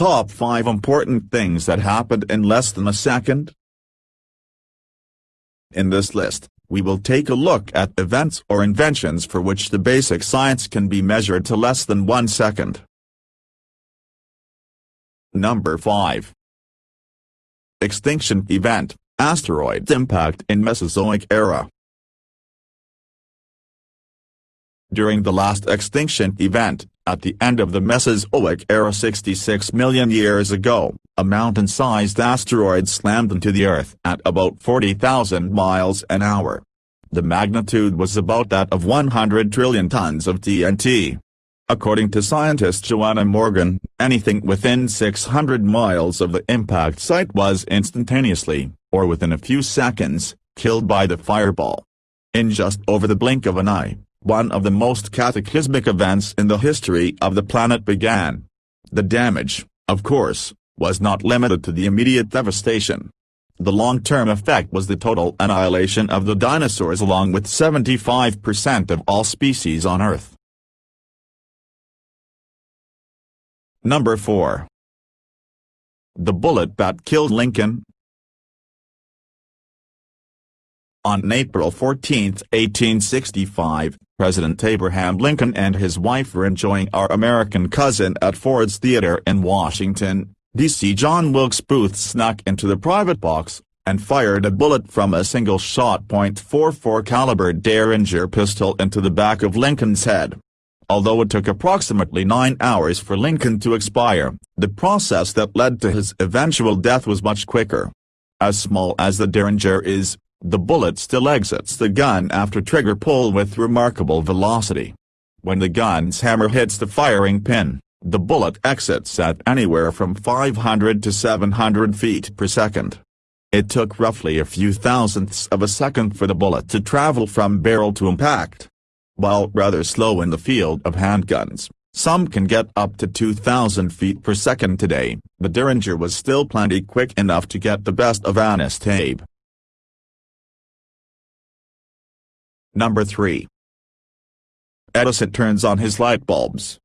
Top 5 important things that happened in less than a second. In this list, we will take a look at events or inventions for which the basic science can be measured to less than 1 second. Number 5. Extinction event, asteroid impact in Mesozoic era. During the last extinction event, at the end of the Mesozoic era 66 million years ago, a mountain-sized asteroid slammed into the Earth at about 40,000 miles an hour. The magnitude was about that of 100 trillion tons of TNT. According to scientist Joanna Morgan, anything within 600 miles of the impact site was instantaneously, or within a few seconds, killed by the fireball. In just over the blink of an eye, one of the most cataclysmic events in the history of the planet began. The damage, of course, was not limited to the immediate devastation. The long-term effect was the total annihilation of the dinosaurs along with 75% of all species on Earth. Number 4. The bullet that killed Lincoln. On April 14, 1865, President Abraham Lincoln and his wife were enjoying Our American Cousin at Ford's Theater in Washington, D.C. John Wilkes Booth snuck into the private box, and fired a bullet from a single-shot .44 caliber Derringer pistol into the back of Lincoln's head. Although it took approximately 9 hours for Lincoln to expire, the process that led to his eventual death was much quicker. As small as the Derringer is, the bullet still exits the gun after trigger pull with remarkable velocity. When the gun's hammer hits the firing pin, the bullet exits at anywhere from 500 to 700 feet per second. It took roughly a few thousandths of a second for the bullet to travel from barrel to impact. While rather slow in the field of handguns, some can get up to 2,000 feet per second today, the Derringer was still plenty quick enough to get the best of Honest Abe. Number 3. Edison turns on his light bulbs.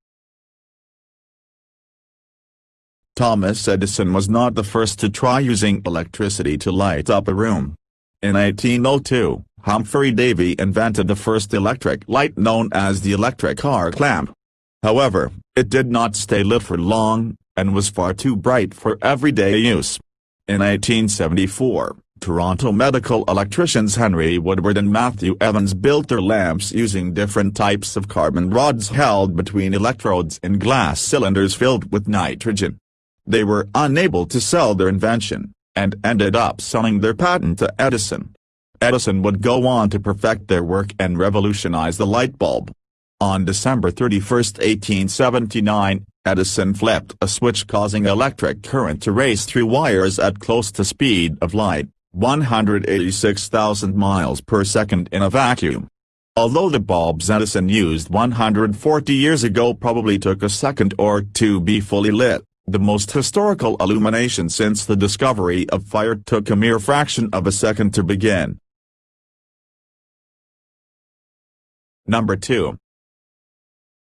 Thomas Edison was not the first to try using electricity to light up a room. In 1802, Humphrey Davy invented the first electric light known as the electric arc lamp. However, it did not stay lit for long, and was far too bright for everyday use. In 1874, Toronto medical electricians Henry Woodward and Matthew Evans built their lamps using different types of carbon rods held between electrodes in glass cylinders filled with nitrogen. They were unable to sell their invention, and ended up selling their patent to Edison. Edison would go on to perfect their work and revolutionize the light bulb. On December 31, 1879, Edison flipped a switch causing electric current to race through wires at close to speed of light, 186,000 miles per second in a vacuum. Although the bulbs Edison used 140 years ago probably took a second or two to be fully lit, the most historical illumination since the discovery of fire took a mere fraction of a second to begin. Number 2.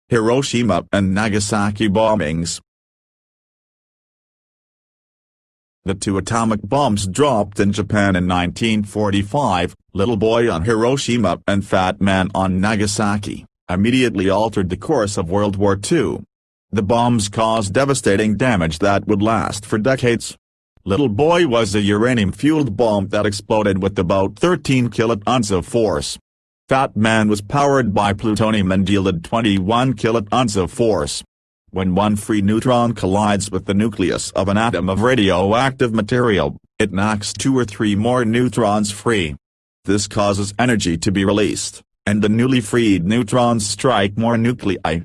Hiroshima and Nagasaki bombings. The two atomic bombs dropped in Japan in 1945, Little Boy on Hiroshima and Fat Man on Nagasaki, immediately altered the course of World War II. The bombs caused devastating damage that would last for decades. Little Boy was a uranium-fueled bomb that exploded with about 13 kilotons of force. Fat Man was powered by plutonium and yielded 21 kilotons of force. When one free neutron collides with the nucleus of an atom of radioactive material, it knocks 2 or 3 more neutrons free. This causes energy to be released, and the newly freed neutrons strike more nuclei.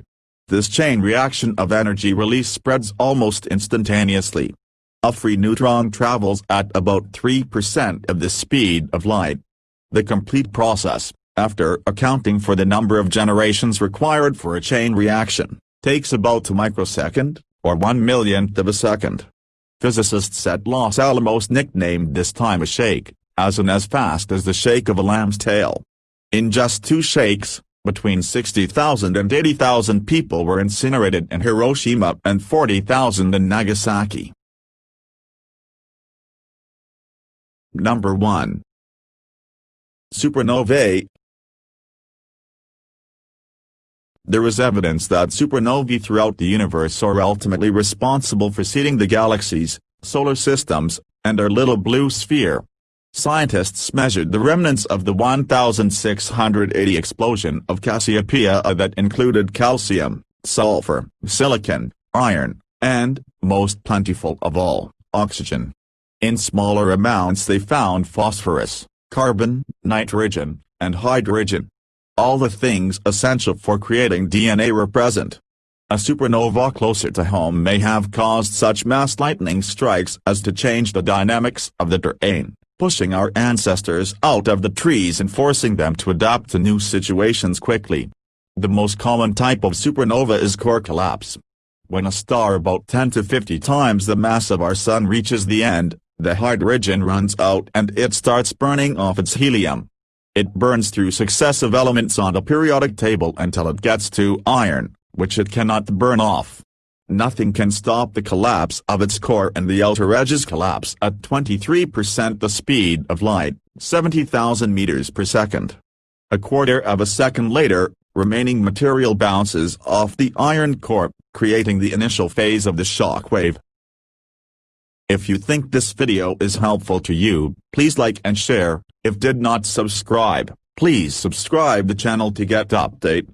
This chain reaction of energy release spreads almost instantaneously. A free neutron travels at about 3% of the speed of light. The complete process, after accounting for the number of generations required for a chain reaction, takes about a microsecond, or 1/1,000,000th of a second. Physicists at Los Alamos nicknamed this time a shake, as in as fast as the shake of a lamb's tail. In just 2 shakes, Between 60,000 and 80,000 people were incinerated in Hiroshima and 40,000 in Nagasaki. Number 1. Supernovae. There is evidence that supernovae throughout the universe are ultimately responsible for seeding the galaxies, solar systems, and our little blue sphere. Scientists measured the remnants of the 1680 explosion of Cassiopeia that included calcium, sulfur, silicon, iron, and, most plentiful of all, oxygen. In smaller amounts they found phosphorus, carbon, nitrogen, and hydrogen. All the things essential for creating DNA were present. A supernova closer to home may have caused such mass lightning strikes as to change the dynamics of the terrain, pushing our ancestors out of the trees and forcing them to adapt to new situations quickly. The most common type of supernova is core collapse. When a star about 10 to 50 times the mass of our Sun reaches the end, the hydrogen runs out and it starts burning off its helium. It burns through successive elements on the periodic table until it gets to iron, which it cannot burn off. Nothing can stop the collapse of its core, and the outer edges collapse at 23% the speed of light, 70,000 meters per second. A quarter of a second later, remaining material bounces off the iron core, creating the initial phase of the shock wave. If you think this video is helpful to you, please like and share. If did not subscribe, please subscribe the channel to get update.